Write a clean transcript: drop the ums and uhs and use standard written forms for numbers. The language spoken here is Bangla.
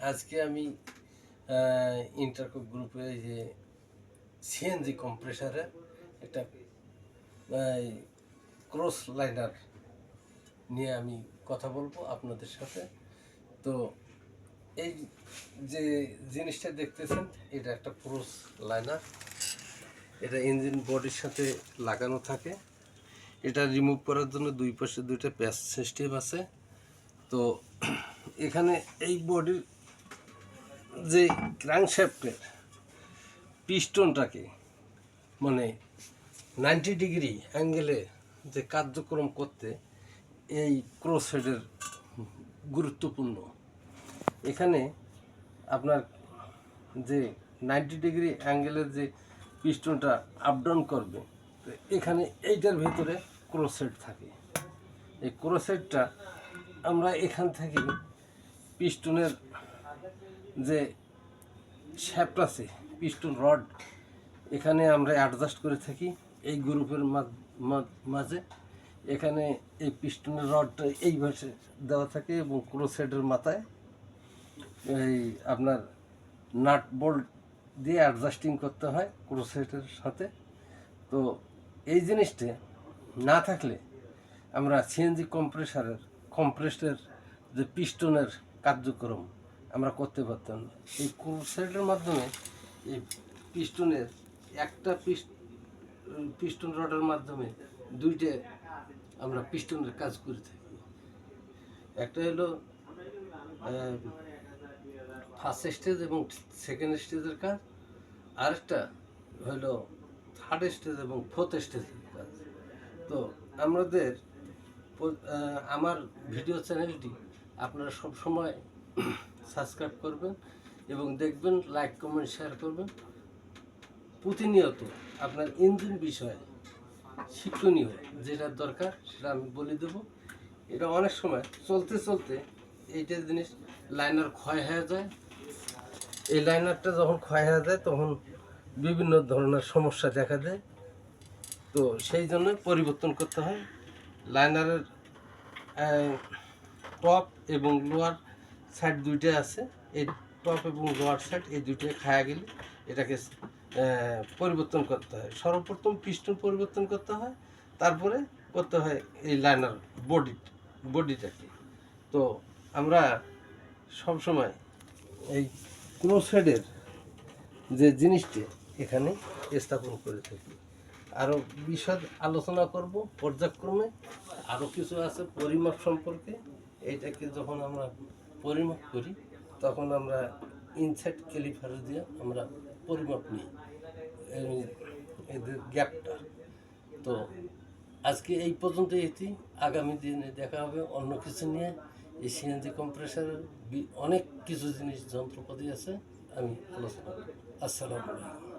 আজকে আমি ইন্টারকো গ্রুপে যে সিএনজি কম্প্রেসারের একটা ক্রস লাইনার নিয়ে আমি কথা বলবো আপনাদের সাথে। তো এই যে জিনিসটা দেখতেছেন, এটা একটা ক্রস লাইনার। এটা ইঞ্জিন বডির সাথে লাগানো থাকে। এটা রিমুভ করার জন্য দুই পাশে দুইটা প্যাচ সিস্টেম আছে। তো এখানে এই বডির যে ক্র্যাঙ্কশ্যাফটের পিস্টনটাকে মানে 90 ডিগ্রি অ্যাঙ্গেলে যে কার্যক্রম করতে এই ক্রসহেডের গুরুত্বপূর্ণ। এখানে আপনার যে 90 ডিগ্রি অ্যাঙ্গেলের যে পিস্টনটা আপ ডাউন করবে, তো এখানে এইটার ভেতরে ক্রসহেড থাকে। এই ক্রসহেডটা আমরা এখান থেকে পিস্টনের যে শ্যাফট আছে, পিস্টন রড, এখানে আমরা অ্যাডজাস্ট করে থাকি এই গ্রুপের মাঝে। এখানে এই পিস্টনের রডটা এই ভাষে দেওয়া থাকে এবং ক্রসহেডের মাথায় এই আপনার নাট বোল্ট দিয়ে অ্যাডজাস্টিং করতে হয় ক্রসহেডের সাথে। তো এই জিনিসটা না থাকলে আমরা সিএনজি কম্প্রেসরের যে পিস্টনের কার্যক্রম আমরা করতে পারতাম না। এই ক্রসহেডের মাধ্যমে এই পিস্টনের একটা পিস্টন রডের মাধ্যমে দুইটা আমরা পিস্টনের কাজ করে থাকি। একটা হলো ফার্স্ট স্টেজ এবং সেকেন্ড স্টেজের কাজ, আরেকটা হলো থার্ড স্টেজ এবং ফোর্থ স্টেজের কাজ। তো আমাদের আমার ভিডিও চ্যানেলটি আপনারা সব সময় সাবস্ক্রাইব করবেন এবং দেখবেন, লাইক কমেন্ট শেয়ার করবেন। প্রতিনিয়ত আপনার ইঞ্জিন বিষয়ে শিক্ষণীয় যেটা দরকার সেটা আমি বলে দেবো। এটা অনেক সময় চলতে চলতে এইটা জিনিস লাইনার ক্ষয় হয়ে যায়। এই লাইনারটা যখন ক্ষয় হয়ে যায় তখন বিভিন্ন ধরনের সমস্যা দেখা দেয়। তো সেই জন্য পরিবর্তন করতে হয়। লাইনারের টপ এবং লোয়ার সাইড দুইটা আছে। এই টপ এবং লোয়ার সাইড এই দুইটাই খায়া গেলে এটাকে পরিবর্তন করতে হয়। সর্বপ্রথম পিস্টন পরিবর্তন করতে হয়, তারপরে করতে হয় এই লাইনার বডিটাকে। তো আমরা সবসময় এই ক্রসহেডের যে জিনিসটি এখানে স্থাপন করে থাকি। আরও বিশদ আলোচনা করব পর্যায়ক্রমে। আরও কিছু আছে পরিমাপ সম্পর্কে। এইটাকে যখন আমরা পরিমাপ করি তখন আমরা ইনসাইড ক্যালিপার দিয়ে আমরা পরিমাপ নিই এদের গ্যাপটা। তো আজকে এই পর্যন্ত এটি। আগামী দিনে দেখা হবে অন্য কিছু নিয়ে। এই সিএনজি কম্প্রেসারের অনেক কিছু জিনিস যন্ত্রপাতি আছে, আমি আলোচনা করব। আসসালামু আলাইকুম।